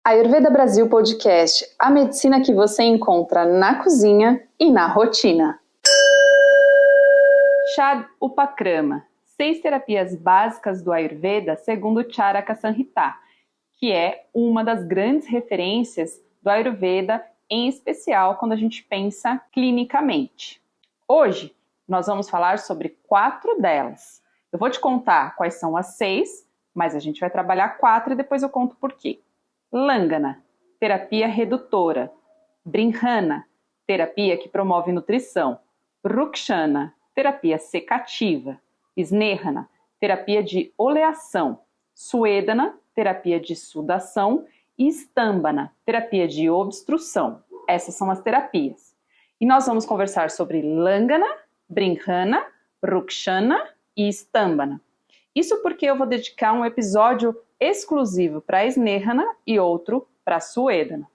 Ayurveda Brasil Podcast, a medicina que você encontra na cozinha e na rotina. Chá Upakrama, 6 terapias básicas do Ayurveda segundo Charaka Samhita, que é uma das grandes referências do Ayurveda, em especial quando a gente pensa clinicamente. Hoje, nós vamos falar sobre 4 delas. Eu vou te contar quais são as 6, mas a gente vai trabalhar 4 e depois eu conto por quê. Langana, terapia redutora. Brinhana, terapia que promove nutrição. Rukshana, terapia secativa. Snehana, terapia de oleação. Suedana, terapia de sudação. E Stambhana, terapia de obstrução. Essas são as terapias. E nós vamos conversar sobre Langana, Brinhana, Rukshana e Stambhana. Isso porque eu vou dedicar um episódio exclusivo para Snehana e outro para Suedana.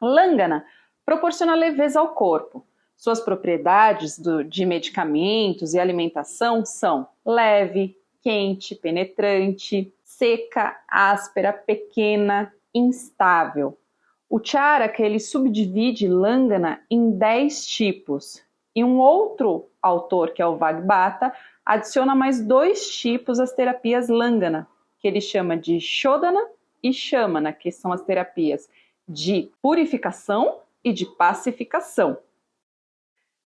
Langana proporciona leveza ao corpo. Suas propriedades de medicamentos e alimentação são leve, quente, penetrante, seca, áspera, pequena, instável. O Charaka ele subdivide Langana em 10 tipos. E um outro autor, que é o Vagbhata, adiciona mais 2 tipos às terapias Langana, que ele chama de Shodhana e Shamana, que são as terapias de purificação e de pacificação.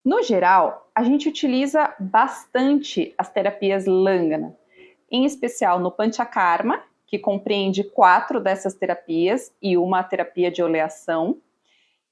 No geral, a gente utiliza bastante as terapias Langana, em especial no Panchakarma, que compreende 4 dessas terapias e uma terapia de oleação,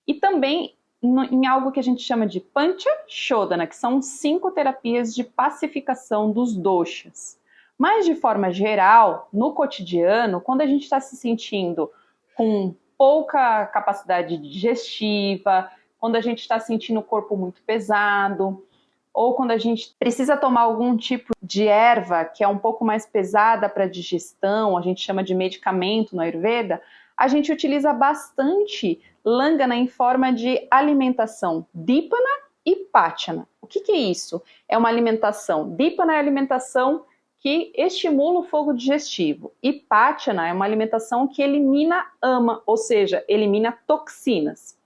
e também em algo que a gente chama de Pancha Shodhana, que são 5 terapias de pacificação dos doshas. Mas, de forma geral, no cotidiano, quando a gente está se sentindo com pouca capacidade digestiva, quando a gente está sentindo o corpo muito pesado, ou quando a gente precisa tomar algum tipo de erva que é um pouco mais pesada para digestão, a gente chama de medicamento no Ayurveda, a gente utiliza bastante Langana em forma de alimentação Dipana e Pachana. O que é isso? É uma alimentação. Dipana é a alimentação que estimula o fogo digestivo. E Pachana é uma alimentação que elimina ama, ou seja, elimina toxinas.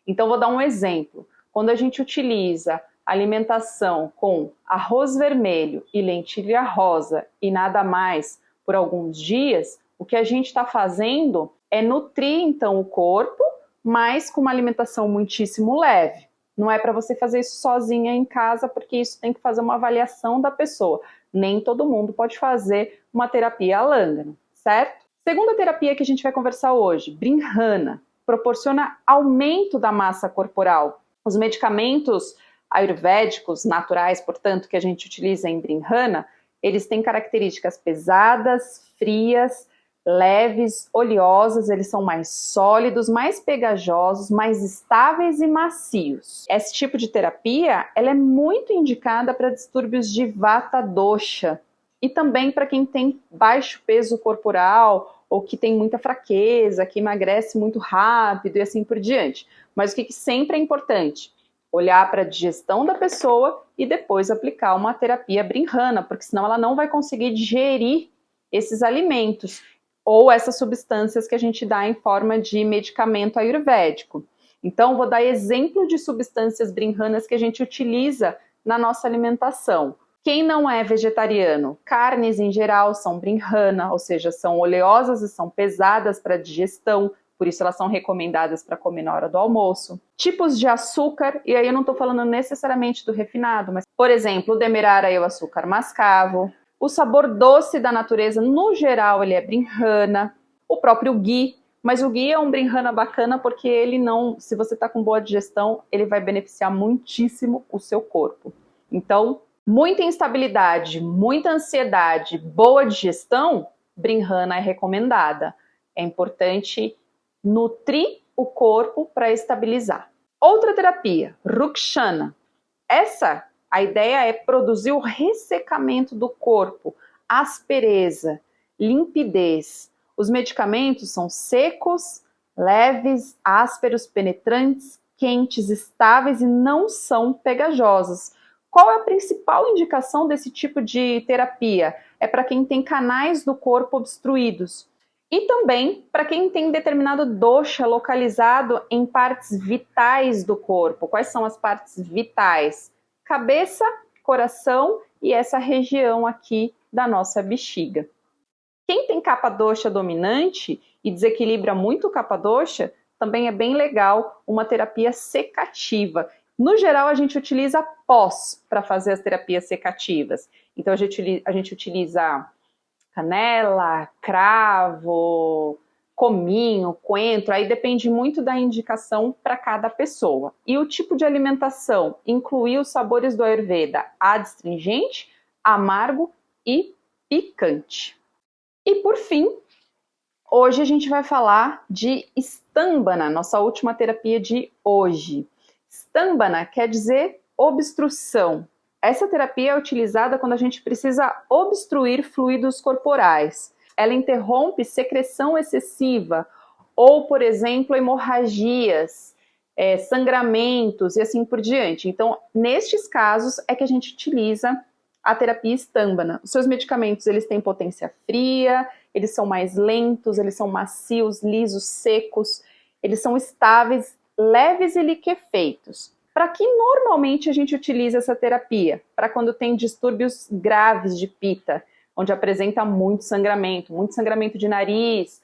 Então, vou dar um exemplo. Quando a gente utiliza alimentação com arroz vermelho e lentilha rosa e nada mais por alguns dias, o que a gente está fazendo é nutrir, então, o corpo, mas com uma alimentação muitíssimo leve. Não é para você fazer isso sozinha em casa, porque isso tem que fazer uma avaliação da pessoa. Nem todo mundo pode fazer uma terapia Langana, certo? Segunda terapia que a gente vai conversar hoje, Brinhana, proporciona aumento da massa corporal. Os medicamentos ayurvédicos naturais, portanto, que a gente utiliza em Brinhana, eles têm características pesadas, frias, leves, oleosas, eles são mais sólidos, mais pegajosos, mais estáveis e macios. Esse tipo de terapia, ela é muito indicada para distúrbios de Vata Dosha e também para quem tem baixo peso corporal ou que tem muita fraqueza, que emagrece muito rápido e assim por diante. Mas o que sempre é importante? Olhar para a digestão da pessoa e depois aplicar uma terapia Brinhana, porque senão ela não vai conseguir digerir esses alimentos ou essas substâncias que a gente dá em forma de medicamento ayurvédico. Então, vou dar exemplo de substâncias Brinhanas que a gente utiliza na nossa alimentação. Quem não é vegetariano, carnes em geral são Brinhana, ou seja, são oleosas e são pesadas para digestão, por isso elas são recomendadas para comer na hora do almoço. Tipos de açúcar, e aí eu não estou falando necessariamente do refinado, mas, por exemplo, o demerara é o açúcar mascavo. O sabor doce da natureza, no geral, ele é Brinhana. O próprio ghee, mas o ghee é um Brinhana bacana porque ele não, se você está com boa digestão, ele vai beneficiar muitíssimo o seu corpo. Então, muita instabilidade, muita ansiedade, boa digestão, Brinhana é recomendada. É importante nutrir o corpo para estabilizar. Outra terapia, Rukshana. A ideia é produzir o ressecamento do corpo, aspereza, limpidez. Os medicamentos são secos, leves, ásperos, penetrantes, quentes, estáveis e não são pegajosos. Qual é a principal indicação desse tipo de terapia? É para quem tem canais do corpo obstruídos. E também para quem tem determinado dosha localizado em partes vitais do corpo. Quais são as partes vitais? Cabeça, coração e essa região aqui da nossa bexiga. Quem tem capa dosha dominante e desequilibra muito capa dosha, também é bem legal uma terapia secativa. No geral, a gente utiliza pós para fazer as terapias secativas. Então, a gente utiliza canela, cravo, cominho, coentro, aí depende muito da indicação para cada pessoa. E o tipo de alimentação inclui os sabores do Ayurveda adstringente, amargo e picante. E por fim, hoje a gente vai falar de Stambhana, nossa última terapia de hoje. Stambhana quer dizer obstrução. Essa terapia é utilizada quando a gente precisa obstruir fluidos corporais. Ela interrompe secreção excessiva ou, por exemplo, hemorragias, sangramentos e assim por diante. Então, nestes casos é que a gente utiliza a terapia Stambhana. Os seus medicamentos, eles têm potência fria, eles são mais lentos, eles são macios, lisos, secos, eles são estáveis, leves e liquefeitos. Para que normalmente a gente utiliza essa terapia? Para quando tem distúrbios graves de pitta, onde apresenta muito sangramento de nariz,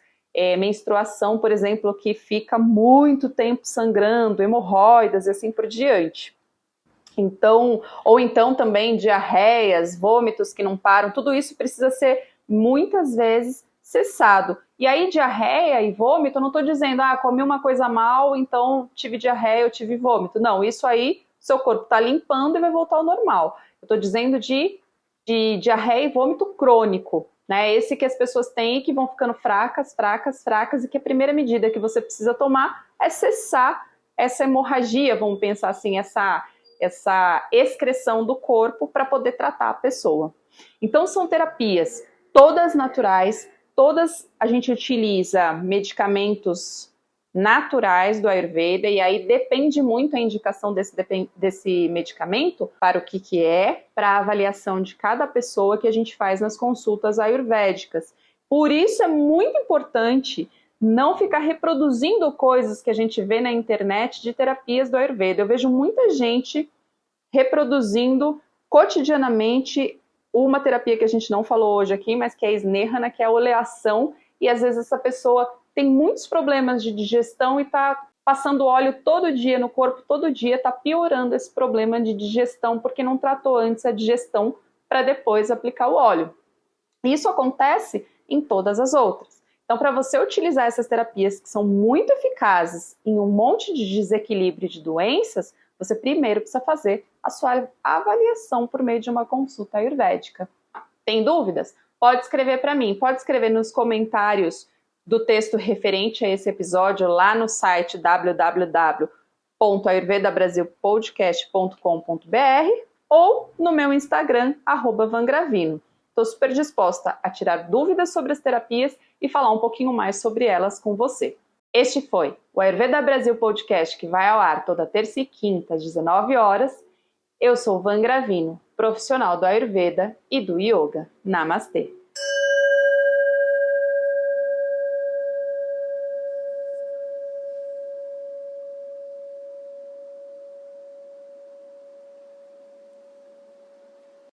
menstruação, por exemplo, que fica muito tempo sangrando, hemorroidas e assim por diante. Então, ou então também diarreias, vômitos que não param, tudo isso precisa ser muitas vezes cessado. E aí diarreia e vômito, eu não estou dizendo, comi uma coisa mal, então tive diarreia, eu tive vômito. Não, isso aí seu corpo está limpando e vai voltar ao normal. Eu estou dizendo de diarreia e vômito crônico, né? Esse que as pessoas têm e que vão ficando fracas, e que a primeira medida que você precisa tomar é cessar essa hemorragia, vamos pensar assim, essa excreção do corpo para poder tratar a pessoa. Então são terapias todas naturais, todas a gente utiliza medicamentos naturais do Ayurveda e aí depende muito a indicação desse medicamento para o que é, para a avaliação de cada pessoa que a gente faz nas consultas ayurvédicas. Por isso é muito importante não ficar reproduzindo coisas que a gente vê na internet de terapias do Ayurveda. Eu vejo muita gente reproduzindo cotidianamente uma terapia que a gente não falou hoje aqui, mas que é a Snehana, que é a oleação, e às vezes essa pessoa tem muitos problemas de digestão e está passando óleo todo dia no corpo, todo dia, está piorando esse problema de digestão, porque não tratou antes a digestão para depois aplicar o óleo. Isso acontece em todas as outras. Então, para você utilizar essas terapias que são muito eficazes em um monte de desequilíbrio de doenças, você primeiro precisa fazer a sua avaliação por meio de uma consulta ayurvédica. Tem dúvidas? Pode escrever para mim, pode escrever nos comentários do texto referente a esse episódio lá no site www.ayurvedabrasilpodcast.com.br ou no meu Instagram, @vangravino. Estou super disposta a tirar dúvidas sobre as terapias e falar um pouquinho mais sobre elas com você. Este foi o Ayurveda Brasil Podcast, que vai ao ar toda terça e quinta, às 19 horas. Eu sou Van Gravino, profissional do Ayurveda e do Yoga. Namastê!